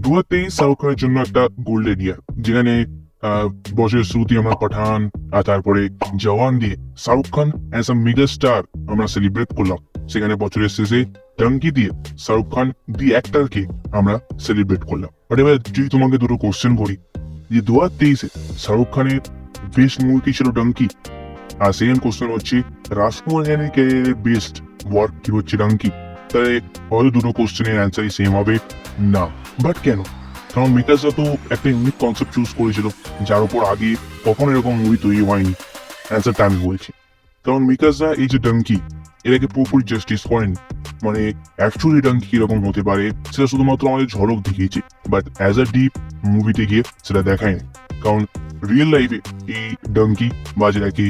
দুয়াতেই শাহরুখ খানের জন্য একটা গোল্ডেন ইয়ার, যেখানে বছরের শুরুতে আমরা পাঠান আর তারপরে জওয়ান দিয়ে Shahrukh Khan as a mega star আমরা সেলিব্রেট করলাম। সেখানে বছরের শেষে টঙ্কি দিয়ে শাহরুখ খান দি অ্যাক্টরকে আমরা সেলিব্রেট করলাম। বাট এবার যদি তোমাকে দুটো কোশ্চেন করি যে 2023-এ শাহরুখ খানের বেস্ট মুভি ছিল ডঙ্কি, আর সেকেন্ড কোশ্চেন হচ্ছে রাজকুমার হিরানির ক্যারিয়ারের বেস্ট ওয়ার্ক কি হচ্ছে ডঙ্কি, তাহলে হয়তো দুটো কোশ্চেনের অ্যান্সারই সেম হবে না। বাট কেন? কারণ মেকার্সরা তো একটা ইউনিক কনসেপ্ট চুজ করেছিল, যার উপর আগে কখনো এরকম মুভি তৈরি হয়নি। অ্যান্সারটা আমি বলছি, কারণ মেকার্সরা এই যে ডঙ্কি এটাকে পুরোপুরি জাস্টিস করেনি। মানে অ্যাকচুয়ালি ডঙ্কি কিরকম হতে পারে সেটা শুধুমাত্র আমাদের ঝলক দেখিয়েছে, বাট অ্যাজ আ ডিপ মুভিতে গিয়ে সেটা দেখায়নি। কারণ রিয়েল লাইফে এই ডঙ্কি বা যেটাকে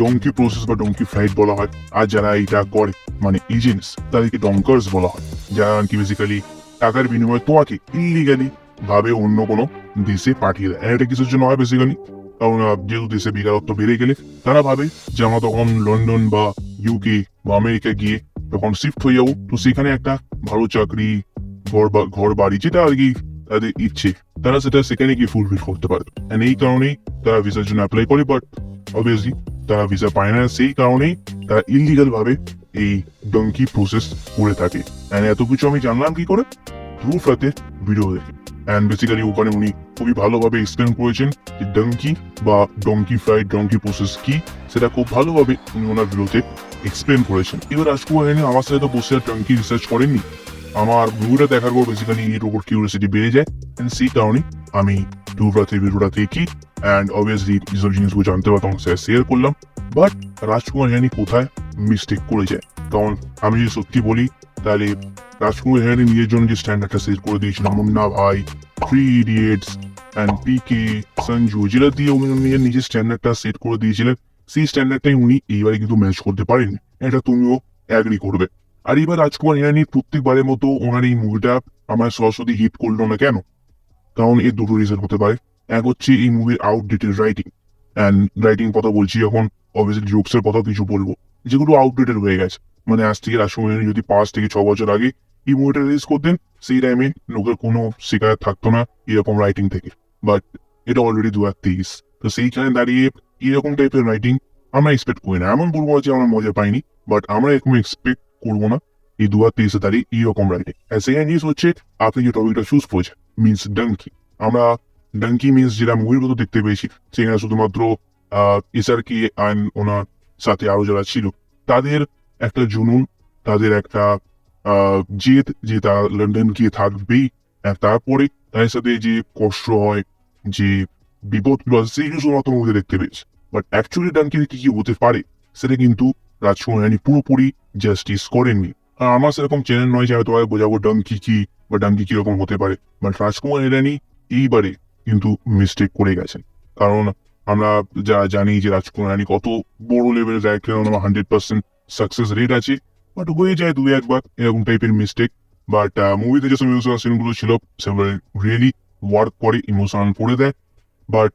ডঙ্কি প্রসেস বা ডঙ্কি ফ্লাইট বলা হয়, আর যারা এটা করে মানে এজেন্টস তাদেরকে ডঙ্কার্স বলা হয়, যারা আর কি বেসিক্যালি টাকার বিনিময়ে তোমাকে ইলিগালি ভাবে অন্য কোনো দেশে পাঠিয়ে দেয়। এটা কিছুর জন্য হয় বেসিক্যালি, কারণ যেহেতু দেশে বেকারত্ব বেড়ে গেলে তারা ভাবে যে আমরা তখন লন্ডন বা ইউকে বা আমেরিকা গিয়ে তখন শিফট হয়ে যাবো, তো সেখানে একটা ভালো চাকরি, ঘর বাড়ি যেটা আর কি তাদের ইচ্ছে, তারা সেটা সেখানে গিয়ে ফুলফিল করতে পারে। এই কারণেই তারা ভিসার জন্য অ্যাপ্লাই করে, বাট অবভিয়াসলি তারা ভিসা পায় না। সেই কারণেই তারা ইলিগাল ভাবে এই ডঙ্কি প্রসেস করে থাকে। এত কিছু আমি জানলাম কি করে? ধ্রুব রাতের ভিডিও দেখে। বেসিক্যালি ওখানে উনি খুবই ভালোভাবে এক্সপ্লেন করেছেন যে ডঙ্কি বা ডঙ্কি ফ্লাইট, ডঙ্কি প্রসেস কি, সেটা খুব ভালোভাবে উনি ওনার ভিডিওতে এক্সপ্লেন করেছেন। এবার রাজকুমার হিরানি আমার সাথে তো বসে আর ডঙ্কি রিসার্চ করেননি, আমার ভিডিওটা দেখার পর বেসিক্যালি এর উপর কিউরিয়াসিটি বেড়ে যায়, সেই কারণে আমি ধ্রুব রাতের ভিডিওটা দেখি অ্যান্ড অবভিয়াসলি যেসব জিনিসগুলো জানতে পারতাম সেটা শেয়ার করলাম। বাট রাজকুমার হিরানি কোথায় মিস্টেক করে যায়? কারণ আমি যদি সত্যি বলি তাহলে রাজকুমার হিরানি নিজের জন্য যে স্ট্যান্ডার্ডটা সেট করে দিয়েছিল, মুন্না ভাই, 3 ইডিয়েটস অ্যান্ড পিকে, সঞ্জু, যেটা দিয়ে উনি নিজের স্ট্যান্ডার্ডটা সেট করে দিয়েছিলেন, সেই স্ট্যান্ডার্ডটাই উনি এইবারে কিন্তু ম্যাচ করতে পারেননি। এটা তুমিও অ্যাগ্রি করবে। আর এবার রাজকুমার হিরানির প্রত্যেকবারের মতো ওনার এই মুভিটা আমার সরস্বতী হিট করলো না কেন? কারণ এর দুটো রিজন হতে পারে। এক হচ্ছে এই মুভির আউটডেটেড রাইটিং, অ্যান্ড রাইটিং কথা বলছি এখন অবভিয়াসলি জোকসের কথা কিছু বলবো যেগুলো আউটডেটেড হয়ে গেছে। মানে আজ থেকে রাজকুমার হিরানি যদি 5 থেকে 6 বছর আগে এই মুভিটা রিলিজ করতেন, সেই টাইমে লোকের কোনো শিকায়ত থাকতো না এরকম রাইটিং থেকে। বাট এটা অলরেডি 2023, তো সেইখানে দাঁড়িয়ে এরকম টাইপের রাইটিং আমরা এক্সপেক্ট করি না। এমন বলবো যে আমরা মজা পাইনি, বাট আমরা এরকম এক্সপেক্ট করবো না এই 2023-এ দাঁড়িয়ে এইরকম রাইটিং। সেকেন্ড জিনিস হচ্ছে আপনি যে টপিকটা চুজ করেছেন মিনস ডঙ্কি। আমরা ডঙ্কি মিনস যেটা মুভির মতো দেখতে পেয়েছি, সেখানে শুধুমাত্র এসআরকে অ্যান্ড ওনার সাথে আরো যারা ছিল তাদের একটা জুনুন, তাদের একটা জেদ যে তারা লন্ডন গিয়ে থাকবেই, তারপরে তাদের সাথে যে কষ্ট হয়, যে বিপদগুলো আছে, সেইগুলো শুধুমাত্র মুভিতে দেখতে পেয়েছি। বাট অ্যাকচুয়ালি ডঙ্কিতে কি কি হতে পারে সেটা কিন্তু রাজকুমার হিরানি পুরোপুরি জাস্টিস করেননি। আর আমার সেরকম চ্যানেল নয় যে আমি তোমাকে বোঝাবো ডঙ্কি কি বা ডঙ্কি কিরকম হতে পারে, বাট রাজকুমার হিরানি এইবারে কিন্তু মিস্টেক করে গেছেন। কারণ আমরা যা জানি যে রাজকুমার হিরানি কত বড় লেভেলের ডাইরেক্টর, 100% সাকসেস রেট আছে, বাট হয়ে যায় 2-1 বার এরকম টাইপের মিস্টেক। বাট মুভিতে যেসব ইমোশনাল সিনগুলো ছিল সেগুলো রিয়েলি ওয়ার্ক করে, ইমোশনাল করে দেয়। বাট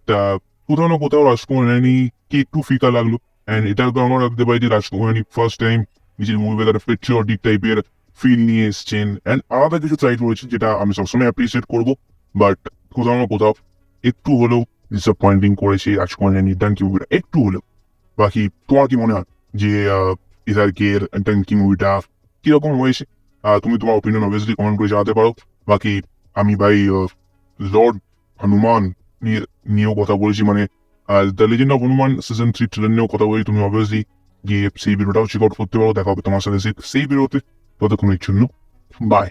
কোথাও না কোথাও রাজকুমার হিরানিকে একটু ফিকা লাগলো। অ্যান্ড এটাও তো আমরা রাখতে পারি যে রাজকুমার হিরানি ফার্স্ট টাইম নিজের মুভিতে একটা পেট্রিয়টিক টাইপের ফিল নিয়ে এসছেন অ্যান্ড আলাদা কিছু ট্রাই করেছেন, যেটা আমি সবসময় অ্যাপ্রিসিয়েট করবো। বাট কোথাও না কোথাও একটু হলেও ডিসঅ্যাপয়েন্টিং করেছে রাজকুমার হিরানির ডঙ্কি মুভিটা, একটু হলেও। বাকি তোমার কি মনে হয় যে এসআরকে এর ডঙ্কি মুভিটা কিরকম হয়েছে? তুমি তোমার ওপিনিয়ন অবভিয়াসলি কমেন্ট করে জানাতে পারো। বাকি আমি ভাই লর্ড হনুমান নিয়েও কথা বলেছি, মানে the legend of Hanuman season 3 trailer নিয়েও কথা বলি। তুমি অবভিয়াসলি গিয়ে সেই ভিডিওটাও চেক আউট করতে পারো। দেখা হবে তোমার সাথে সেই ভিডিওতে। ততক্ষণের জন্য বাই।